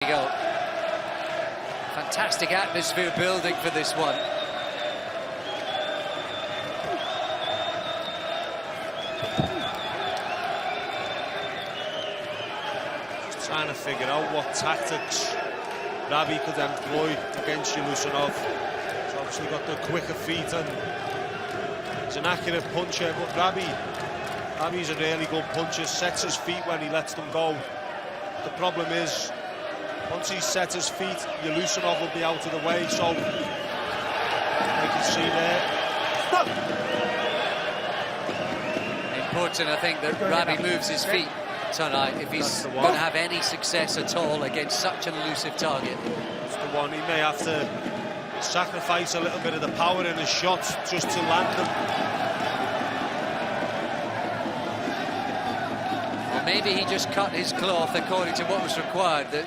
There you go. Fantastic atmosphere building for this one. Just trying to figure out what tactics Rubbi'y could employ against Yulushinov. He's obviously got the quicker feet and he's an accurate puncher, but Rubbi'y's a really good puncher, sets his feet when he lets them go. The problem is, once he sets his feet, Yulushinov will be out of the way, so you can see there. Important, I think, that Rubbi'y moves his feet tonight if he's going to have any success at all against such an elusive target. That's the one. He may have to sacrifice a little bit of the power in his shots just to land them. Or maybe he just cut his cloth according to what was required. The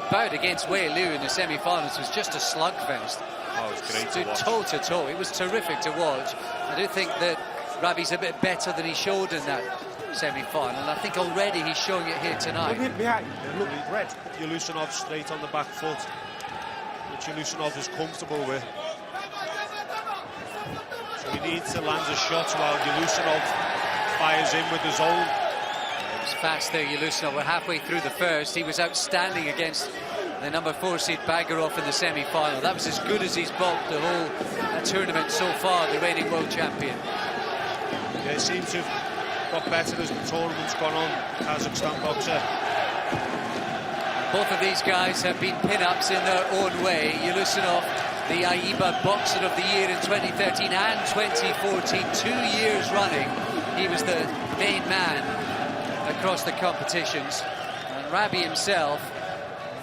bout against Wei Liu in the semi-finals was just a slugfest. Oh, it was great to watch. Toe to toe. It was terrific to watch. I do think that Rubbi'y's a bit better than he showed in that semi-final, and I think already he's showing it here tonight. Look, red. Yulushinov straight on the back foot, which Yulushinov is comfortable with. So he needs to land a shot while Yulushinov fires in with his own. It was fast there, Yulushinov. We're halfway through the first. He was outstanding against the number 4 seed Bagarov in the semi-final. That was as good as he's bulked the whole tournament so far, the reigning world champion. Yeah, it seems to have got better as the tournament's gone on, Kazakhstan boxer. Both of these guys have been pin-ups in their own way. Yulushinov, the AIBA Boxer of the Year in 2013 and 2014, 2 years running. He was the main man across the competitions. And Rubbi'y himself,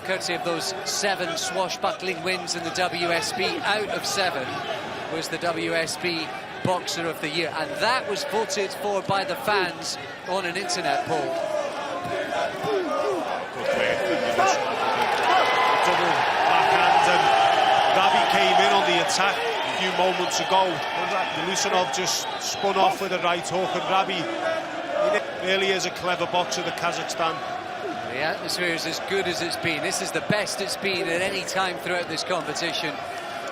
courtesy of those 7 swashbuckling wins in the WSB, out of 7, was the WSB Boxer of the Year, and that was voted for by the fans on an internet poll. Good play. Double backhand, and Rubbi'y came in on the attack a few moments ago. Yulushinov just spun off with a right hook, and Rubbi'y really is a clever boxer, the Kazakhstan. The atmosphere is as good as it's been. This is the best it's been at any time throughout this competition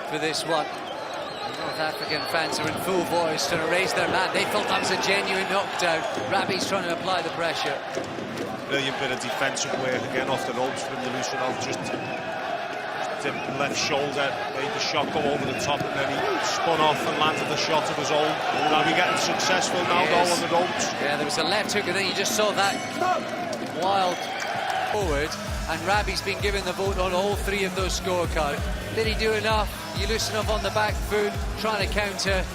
for this one. North African fans are in full voice trying to raise their man. They thought that was a genuine knockdown. Rubbi'y's trying to apply the pressure. Brilliant bit of defensive work again off the ropes from Yulushinov. Just the left shoulder, made the shot go over the top, and then he spun off and landed the shot of his own. Rubbi'y getting successful now, though, on the ropes. Yeah, there was a left hook, and then you just saw that wild forward, and Rubbi'y's been given the vote on all 3 of those scorecards. Did he do enough? Yulushinov on the back foot, trying to counter.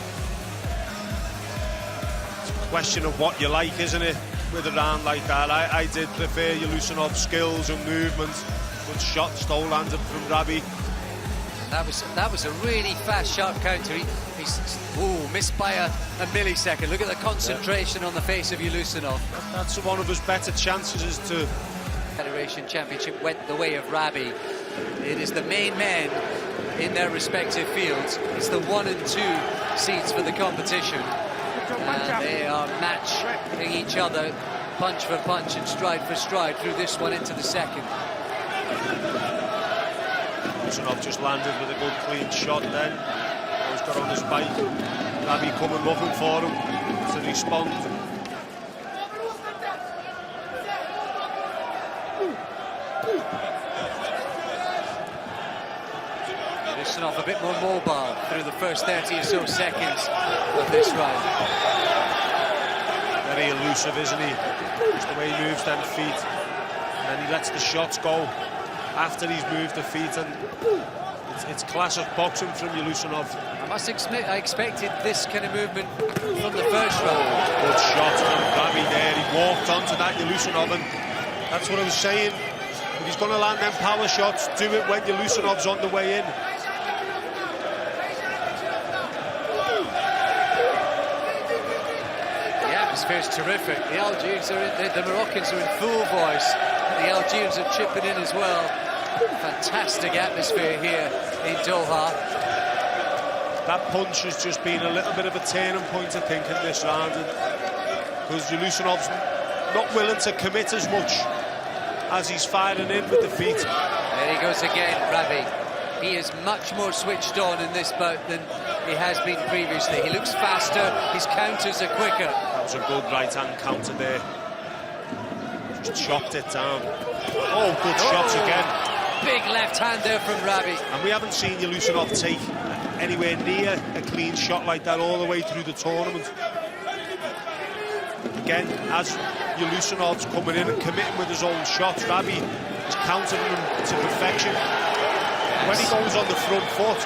It's a question of what you like, isn't it, with a round like that? I did prefer Yulushinov's skills and movements, but shots still landed from Rubbi'y. That was a really fast, sharp counter. He's missed by a millisecond. Look at the concentration on the face of Yulushinov. That's one of his better chances, is to... Federation Championship went the way of Rubbi'y. It is the main men in their respective fields. It's the 1 and 2 seeds for the competition. And they are matching each other punch for punch and stride for stride through this one into the second. Yulushinov just landed with a good clean shot then. He's got on his bike. Rubbi'y coming looking for him to respond. Yulushinov a bit more mobile through the first 30 or so seconds of this round. Very elusive, isn't he? Just the way he moves them feet. And then he lets the shots go after he's moved the feet, and it's classic boxing from Yulushinov. I expected this kind of movement from the first round. Good shot from Rubbi'y there. He walked onto that Yulushinov, and that's what I was saying. If he's going to land them power shots, do it when Yulushinov's on the way in. The atmosphere is terrific. The Algerians are in, the Moroccans are in full voice. The Algerians are chipping in as well. Fantastic atmosphere here in Doha. That punch has just been a little bit of a turning point, I think, in this round, because Yulushinov's not willing to commit as much as he's firing in with the feet. There he goes again, Rabi. He is much more switched on in this bout than he has been previously. He looks faster, his counters are quicker. That was a good right-hand counter there. Just chopped it down. Oh, good shots again. Big left-hander from Rabi. And we haven't seen Yulushinov take anywhere near a clean shot like that all the way through the tournament. Again, as Yulushinov's coming in and committing with his own shots, Rabi is countering them to perfection. Yes. When he goes on the front foot,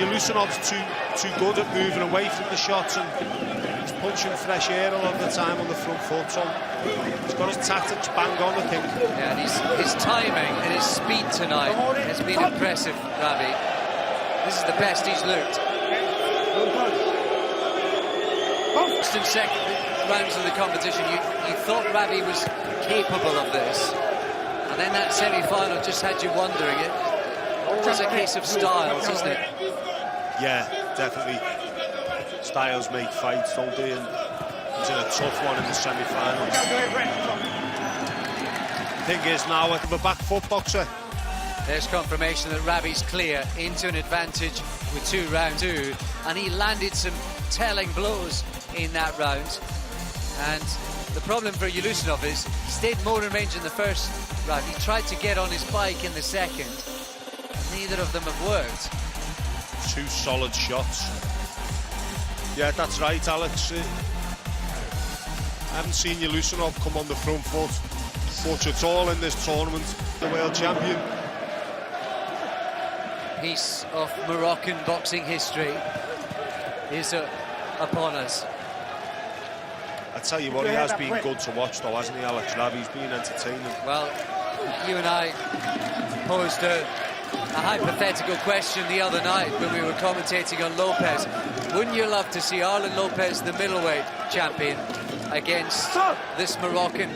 Yulushinov's too good at moving away from the shots, and he's punching fresh air a lot of the time on the front foot, so he's got his tactics bang on, I think. Yeah, and his timing and his speed tonight has been impressive, Rabi. This is the best he's looked. First and second rounds of the competition, you thought Rabi was capable of this, and then that semi-final just had you wondering. It was a case of styles, isn't it? Yeah, definitely. Styles make fights, don't they? And he's in a tough one in the semi-finals. The thing is now, I'm a back foot boxer. There's confirmation that Rabi's clear into an advantage with round two, and he landed some telling blows in that round. And the problem for Yulushinov is he stayed more in range in the first round. He tried to get on his bike in the second. Neither of them have worked. Two solid shots. Yeah, that's right, Alex. I haven't seen Yulushinov come on the front foot much at all in this tournament. The world champion. Piece of Moroccan boxing history is upon us. I tell you what, he has been good to watch though, hasn't he, Alex? Rabi's been entertaining. Well, you and I posed a hypothetical question the other night when we were commentating on Lopez. Wouldn't you love to see Arlen Lopez, the middleweight champion, against this Moroccan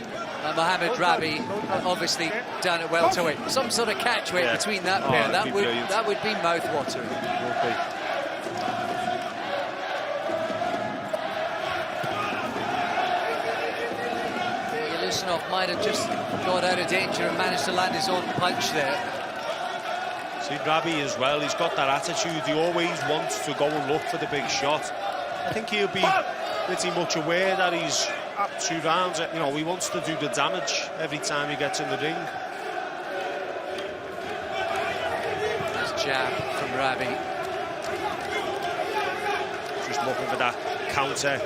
Mohamed Rabi, obviously down at welterweight? Some sort of catchweight between that pair. That would be mouth-watering. Yulushinov might have just got out of danger and managed to land his own punch there. See, Rabi as well, he's got that attitude. He always wants to go and look for the big shot. I think he'll be pretty much aware that he's up 2 rounds. You know, he wants to do the damage every time he gets in the ring. Nice jab from Rabi. Just looking for that counter.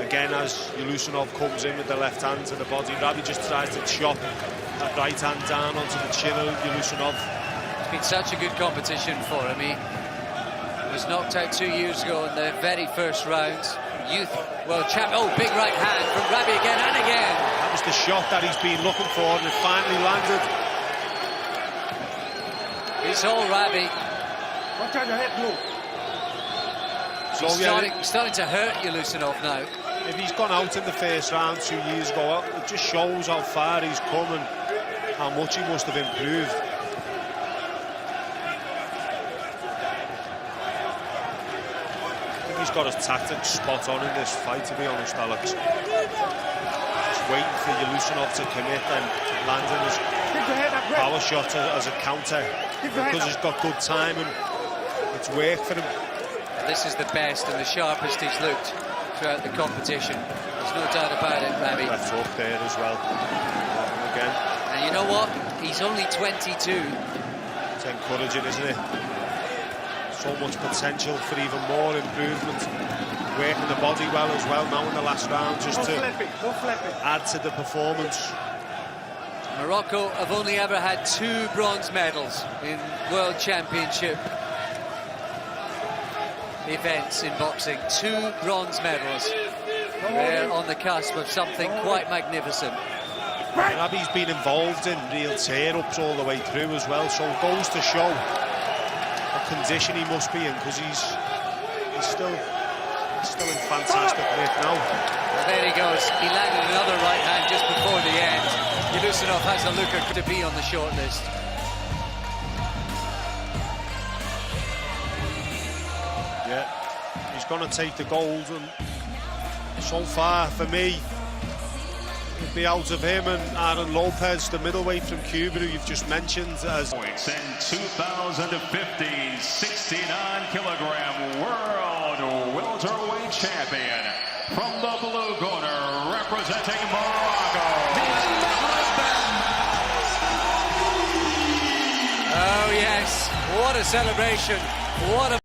Again, as Yulushinov comes in with the left hand to the body, Rabi just tries to chop that right hand down onto the chin of Yulushinov. It's been such a good competition for him. He was knocked out 2 years ago in the very first round. Youth world champion. Oh, big right hand from Rabi again and again. That was the shot that he's been looking for, and it finally landed. It's all Rabi. So, he's starting to hurt Yulushinov now. If he's gone out in the first round 2 years ago, it just shows how far he's come and how much he must have improved. He's got his tactics spot on in this fight, to be honest, Alex. Just waiting for Yulushinov to commit and landing his power shot as a counter, because he's got good time and it's worked for him. This is the best and the sharpest he's looked throughout the competition. There's no doubt about it, Rabi. Left hook there as well. Again. And you know what? He's only 22. It's encouraging, isn't it? So much potential for even more improvement. Working the body well as well now in the last round, just to add to the performance. Morocco have only ever had 2 bronze medals in World Championship events in boxing. 2 bronze medals. They're on the cusp of something quite magnificent. Rabi's been involved in real tear-ups all the way through as well, so it goes to show what condition he must be in, because he's still in fantastic nick now. Well, there he goes. He landed another right hand just before the end. Yulushinov has a looker to be on the short list. Yeah, he's going to take the gold, and so far for me, It'd be out of him and Aaron Lopez, the middleweight from Cuba, who you've just mentioned. As points in 2015, 69-kilogram world welterweight champion from the blue corner, representing Morocco. Oh yes, what a celebration, what a